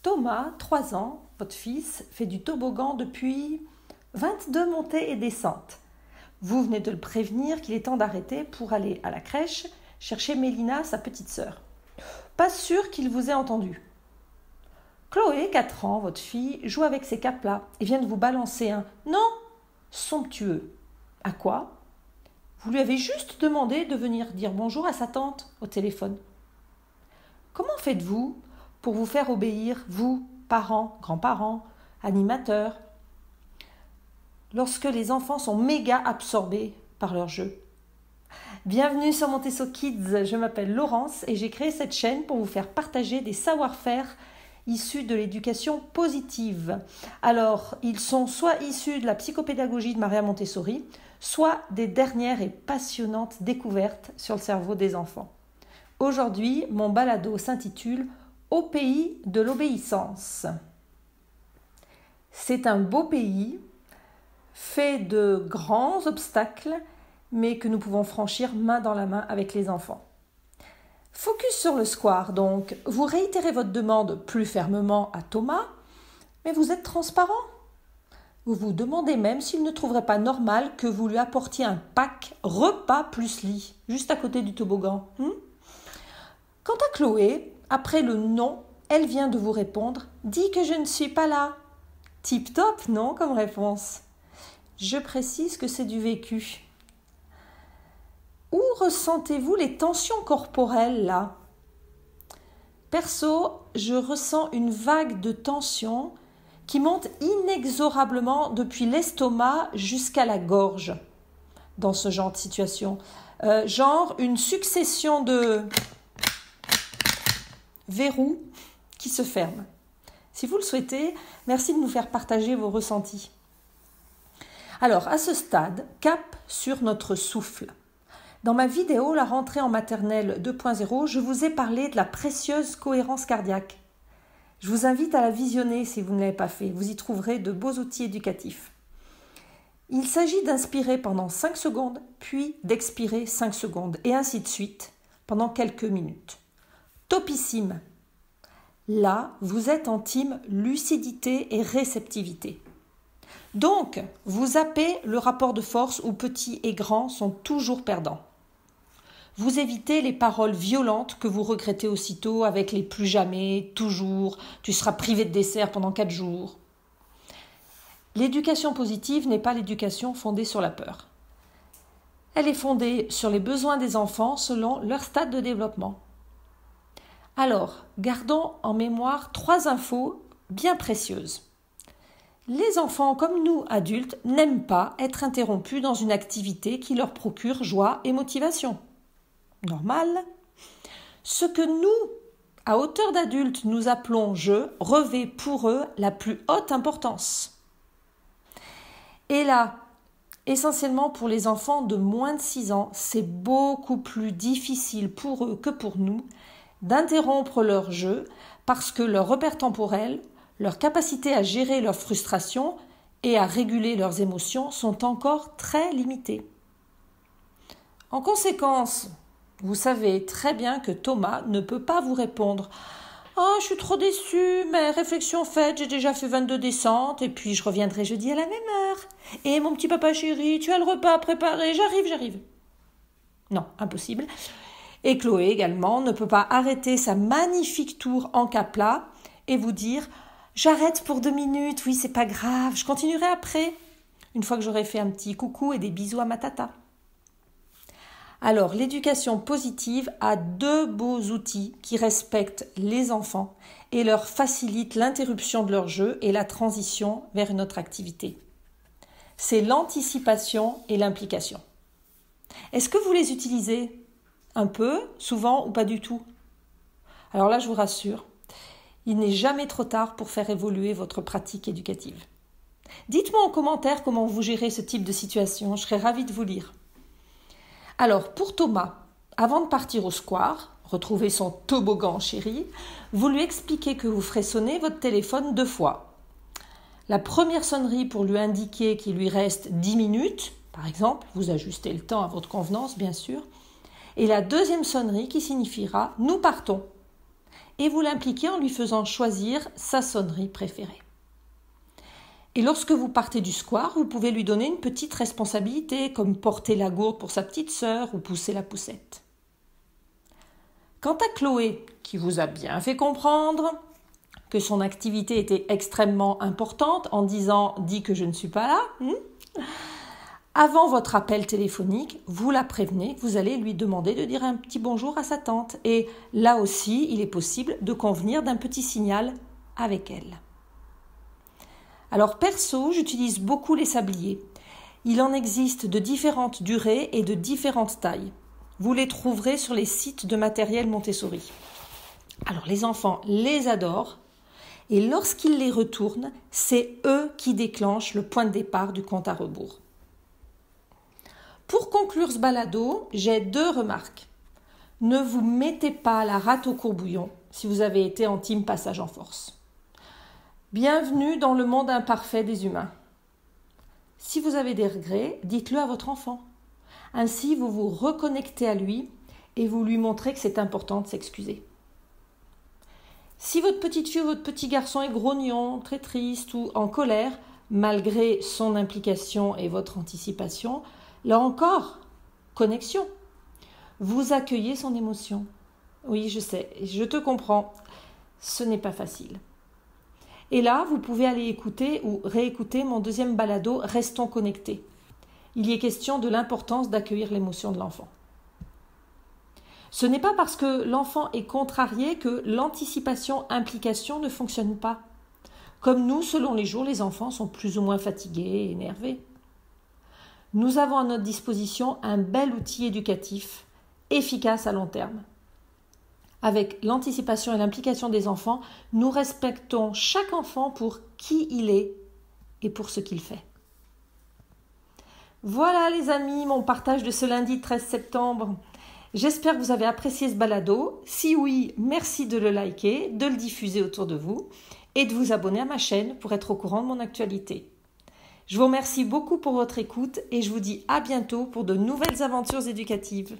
Thomas, 3 ans, votre fils, fait du toboggan depuis 22 montées et descentes. Vous venez de le prévenir qu'il est temps d'arrêter pour aller à la crèche chercher Mélina, sa petite sœur. Pas sûr qu'il vous ait entendu. Chloé, 4 ans, votre fille, joue avec ses caplas et vient de vous balancer un « non » somptueux. À quoi? Vous lui avez juste demandé de venir dire bonjour à sa tante au téléphone. Comment faites-vous pour vous faire obéir, vous, parents, grands-parents, animateurs, lorsque les enfants sont méga absorbés par leur jeu? Bienvenue sur Montessori Kids, je m'appelle Laurence et j'ai créé cette chaîne pour vous faire partager des savoir-faire issus de l'éducation positive. Alors, ils sont soit issus de la psychopédagogie de Maria Montessori, soit des dernières et passionnantes découvertes sur le cerveau des enfants. Aujourd'hui, mon balado s'intitule « Au pays de l'obéissance ». C'est un beau pays fait de grands obstacles, mais que nous pouvons franchir main dans la main avec les enfants. Focus sur le square, donc. Vous réitérez votre demande plus fermement à Thomas, mais vous êtes transparent. Vous vous demandez même s'il ne trouverait pas normal que vous lui apportiez un pack repas plus lit, juste à côté du toboggan. Quant à Chloé, après le non, elle vient de vous répondre « Dis que je ne suis pas là ». Tip top, non, comme réponse. Je précise que c'est du vécu. Où ressentez-vous les tensions corporelles, là? Perso, je ressens une vague de tension qui monte inexorablement depuis l'estomac jusqu'à la gorge dans ce genre de situation. Genre une succession de verrous qui se ferment. Si vous le souhaitez, merci de nous faire partager vos ressentis. Alors, à ce stade, cap sur notre souffle. Dans ma vidéo « La rentrée en maternelle 2.0 », je vous ai parlé de la précieuse cohérence cardiaque. Je vous invite à la visionner si vous ne l'avez pas fait. Vous y trouverez de beaux outils éducatifs. Il s'agit d'inspirer pendant 5 secondes, puis d'expirer 5 secondes, et ainsi de suite, pendant quelques minutes. Topissime. Là, vous êtes en team lucidité et réceptivité. Donc, vous zappez le rapport de force où petits et grands sont toujours perdants. Vous évitez les paroles violentes que vous regrettez aussitôt avec les plus jamais, toujours, tu seras privé de dessert pendant 4 jours. L'éducation positive n'est pas l'éducation fondée sur la peur. Elle est fondée sur les besoins des enfants selon leur stade de développement. Alors, gardons en mémoire 3 infos bien précieuses. Les enfants, comme nous, adultes, n'aiment pas être interrompus dans une activité qui leur procure joie et motivation. Normal. Ce que nous, à hauteur d'adultes, nous appelons jeu, revêt pour eux la plus haute importance. Et là, essentiellement pour les enfants de moins de 6 ans, c'est beaucoup plus difficile pour eux que pour nous d'interrompre leur jeu parce que leur repère temporel, leur capacité à gérer leur frustration et à réguler leurs émotions sont encore très limitées. En conséquence, vous savez très bien que Thomas ne peut pas vous répondre « Oh, je suis trop déçue, mais réflexion faite, j'ai déjà fait 22 descentes et puis je reviendrai jeudi à la même heure. Et mon petit papa chéri, tu as le repas à préparer, j'arrive. » Non, impossible. Et Chloé également ne peut pas arrêter sa magnifique tour en capla et vous dire « J'arrête pour 2 minutes, oui c'est pas grave, je continuerai après, une fois que j'aurai fait un petit coucou et des bisous à ma tata. » Alors, l'éducation positive a 2 beaux outils qui respectent les enfants et leur facilitent l'interruption de leur jeu et la transition vers une autre activité. C'est l'anticipation et l'implication. Est-ce que vous les utilisez? Un peu, souvent ou pas du tout? Alors là, je vous rassure, il n'est jamais trop tard pour faire évoluer votre pratique éducative. Dites-moi en commentaire comment vous gérez ce type de situation, je serais ravie de vous lire. Alors, pour Thomas, avant de partir au square, retrouver son toboggan chéri, vous lui expliquez que vous ferez sonner votre téléphone 2 fois. La première sonnerie pour lui indiquer qu'il lui reste 10 minutes, par exemple, vous ajustez le temps à votre convenance, bien sûr, et la deuxième sonnerie qui signifiera « nous partons ». et vous l'impliquez en lui faisant choisir sa sonnerie préférée. Et lorsque vous partez du square, vous pouvez lui donner une petite responsabilité, comme porter la gourde pour sa petite sœur ou pousser la poussette. Quant à Chloé, qui vous a bien fait comprendre que son activité était extrêmement importante en disant « dis que je ne suis pas là », avant votre appel téléphonique, vous la prévenez que vous allez lui demander de dire un petit bonjour à sa tante. Et là aussi, il est possible de convenir d'un petit signal avec elle. Alors perso, j'utilise beaucoup les sabliers. Il en existe de différentes durées et de différentes tailles. Vous les trouverez sur les sites de matériel Montessori. Alors les enfants les adorent et lorsqu'ils les retournent, c'est eux qui déclenchent le point de départ du compte à rebours. Pour conclure ce balado, j'ai 2 remarques. Ne vous mettez pas la rate au courbouillon si vous avez été en team passage en force. Bienvenue dans le monde imparfait des humains. Si vous avez des regrets, dites-le à votre enfant. Ainsi, vous vous reconnectez à lui et vous lui montrez que c'est important de s'excuser. Si votre petite fille ou votre petit garçon est grognon, très triste ou en colère, malgré son implication et votre anticipation, là encore, connexion. Vous accueillez son émotion. Oui, je sais, je te comprends. Ce n'est pas facile. Et là, vous pouvez aller écouter ou réécouter mon 2e balado « Restons connectés ». Il y est question de l'importance d'accueillir l'émotion de l'enfant. Ce n'est pas parce que l'enfant est contrarié que l'anticipation-implication ne fonctionne pas. Comme nous, selon les jours, les enfants sont plus ou moins fatigués et énervés. Nous avons à notre disposition un bel outil éducatif, efficace à long terme. Avec l'anticipation et l'implication des enfants, nous respectons chaque enfant pour qui il est et pour ce qu'il fait. Voilà les amis, mon partage de ce lundi 13 septembre. J'espère que vous avez apprécié ce balado. Si oui, merci de le liker, de le diffuser autour de vous et de vous abonner à ma chaîne pour être au courant de mon actualité. Je vous remercie beaucoup pour votre écoute et je vous dis à bientôt pour de nouvelles aventures éducatives.